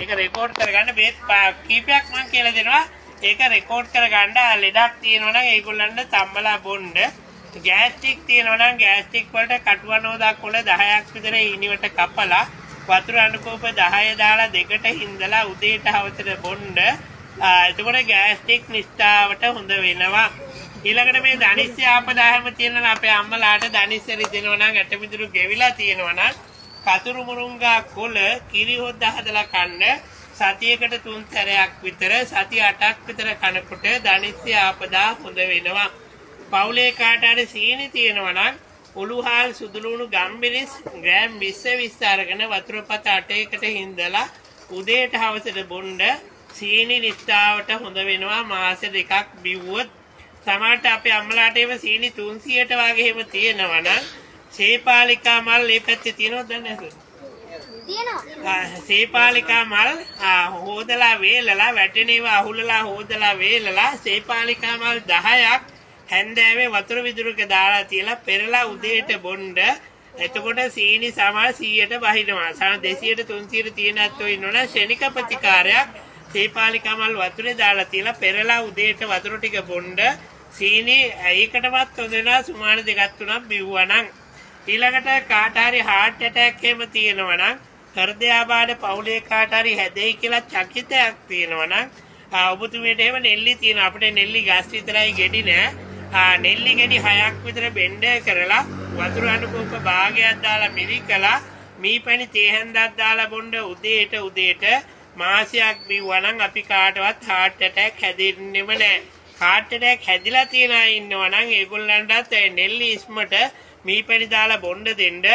ඒක රෙකෝඩ් කරගන්න බේත් කීපයක් මම කියලා දෙනවා. ඒක රෙකෝඩ් කරගන්න ලෙඩක් තියෙනවා නම් ඒගොල්ලන්ට තම්බලා බොන්න. ගෑස්ට්‍රික් තියෙනවා නම් ගෑස්ට්‍රික් වලට කටුවනෝදක් කොළ 10ක් විතර ඊනිවට කපලා වතුර අනුකෝප 10 දාලා දෙකට හින්දලා උදේට හවසට බොන්න. එතකොට ගෑස්ට්‍රික් නිස්තාවට හොඳ වෙනවා. ඊළඟට මේ ධනිස්සය ආපදායම තියෙනවා අපේ අම්මලාට ධනිස්සය රිදෙනවා නම් ඇටමිදුරු ගෙවිලා තියෙනවා නම් කතුරු මුරුංගා කොළ කිරි හොද්ද හදලා කන්න සතියකට 3 සැරයක් විතර සති 8ක් විතර කනකොට ධනිස්සය ආපදා හොඳ වෙනවා. පවුලේ කාට හරි සීනි තියෙනවා නම් උළුහාල් සුදුලුණු ගම්බිරිස් ග්‍රෑම් 20 අරගෙන වතුර පත 8කට හින්දලා උදේට හවසට බොන්න. සීනි නිස්තාවට හොඳ වෙනවා. මාස 2ක් බිව්වොත් සමහරට අපේ අම්මලාට ඒව සීනි 300ට වගේ එහෙම තියෙනවා නම් සේපාලිකා මල් මේ පැත්තේ තියෙනවද නැද්ද? තියෙනවා. සේපාලිකා මල් හොදලා වේලලා වැටෙන ඒවා අහුලලා හොදලා වේලලා සේපාලිකා මල් 10ක් හැන්දෑවේ වතුර විදුරුක දාලා තියලා පෙරලා උදේට බොන්න. එතකොට සීනි සමහර 100ට වහිනවා. සමහර 200ට 300ට තියෙන ඇත්තෝ ඉන්නවනේ ශනික ප්‍රතිකාරයක් සේපාලිකා මල් වතුරේ දාලා තියලා පෙරලා උදේට වතුර ටික බොන්න. සීනි ඒකටවත් හොඳ වෙනවා සුමාන 2-3ක් බිව්වා නම්. ඊළඟට කාට හරි heart attack එහෙම තියෙනවා නම් හෘදයාබාධ පවුලේ කාට හරි හැදෙයි කියලා චකිතයක් තියෙනවා නම් ඔබතුමියට එහෙම නෙල්ලි තියෙනවා. අපිට නෙල්ලි ගස් විතරයි ගෙඩි නෑ. නෙල්ලි ගෙඩි 6ක් විතර බෙන්ඩ කරලා වතුර අනුකෝප භාගයක් දාලා මිරිකලා මීපැණි තේ හැන්දක් දාලා බොන්න උදේට මාසයක් බිව්වා නම් අපි කාටවත් heart attack හැදෙන්නෙම නෑ. heart attack හැදිලා තියන අය ඉන්නවා නම් ඒගොල්ලන්ටත් නෙල්ලි ඉස්මට මීපැණි දාලා බොන්න දෙන්න.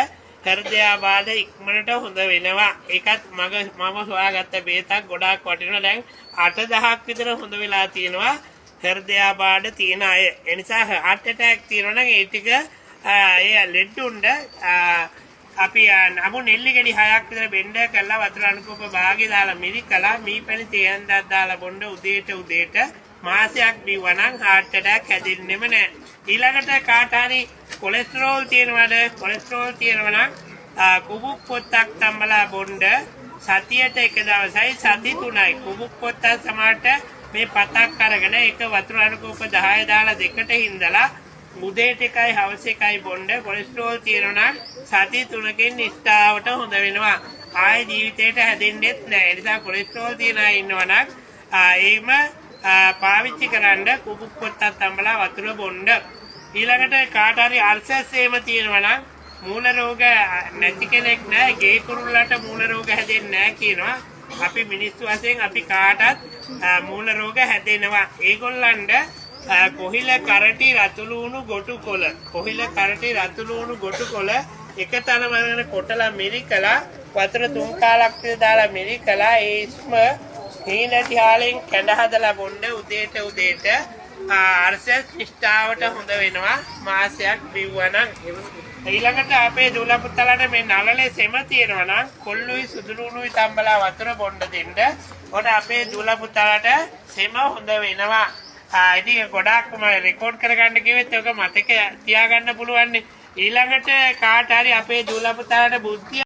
හෘදයාබාධ ඉක්මනට හොඳ වෙනවා. ඒකත් මම හොයාගත්ත බේතක් ගොඩාක් වටිනවා. දැන් 8-10ක් විතර හොඳ වෙලා තියෙනවා හෘදයාබාධ තියෙන අය. ඒ නිසා heart attack තියෙනවා නම් ඒ ටික ඒ ලෙඩුන්ට අපි නමු නෙල්ලි ගෙඩි 6ක් විතර බෙන්ඩ කරලා වතුර අනුකෝප භාගය දාලා මිරිකලා මීපැණි තේ හැන්දක් දාලා බොන්න උදේට මාසයක් බිව්වා නම් heart attack හැදෙන්නෙම නැහැ. ඊළඟට කාට හරි කොලෙස්ටරෝල් තියෙනවද? කොලෙස්ටරෝල් තියෙනවා නම් කුබුක් පොත්තක් තම්බලා බොන්න. සතියට එක දවසයි සති 3යි. කුබුක් පොත්තක් සමහරට මේ පතක් අරගෙන ඒක වතුර අනුකෝප 10 දාලා දෙකට හින්දලා උදේට එකයි හවස එකයි බොන්න. කොලෙස්ටරෝල් තියෙනවා නම් සති 3කින් නිස්තාවට හොඳ වෙනවා. ආයේ ජීවිතේට හැදෙන්නෙත් නැහැ. ඒ නිසා කොලෙස්ටරෝල් තියෙන අය ඉන්නවා නම් ඒම පාවිච්චි කරන්න කුබුක් පොත්තක් තම්බලා වතුර බොන්න. ඊළඟට කාට හරි අල්සර්ස් එහෙම තියෙනවා නම් මූල රෝග නැති කෙනෙක් නෑ. ගේ කුරුල්ලට මූල රෝග හැදෙන්නේ නෑ කියනවා. අපි මිනිස්සු වශයෙන් අපි කාටත් මූල රෝග හැදෙනවා. ඒගොල්ලන්ට කොහිල කරටි රතුළුණු ගොටුකොළ එක තැනම අරගෙන කොටලා මිරිකලා වතුර 3 කාලක් විතර දාලා මිරිකලා ඒ ඉස්ම හීනටි හාලෙන් කැඳ හදලා බොන්න උදේට අර්සස් නිෂ්ඨාවට හොඳ වෙනවා. මාසයක් බිව්වා නම්. ඊළඟට අපේ දුල පුතාලට මේ නළලේ සෙම තියෙනවා නම් කොල්ලුයි සුදුලුණුයි තම්බලා වතුර බොන්න දෙන්න. ඔන්න අපේ දුල පුතාලට සෙම හොඳ වෙනවා. ඉතින් ගොඩාක්ම රෙකෝඩ් කරගන්න කිව්වෙත් ඒක මතක තියාගන්න පුළුවන්. ඊළඟට කාට හරි අපේ දුල පුතාලට බුද්ධිය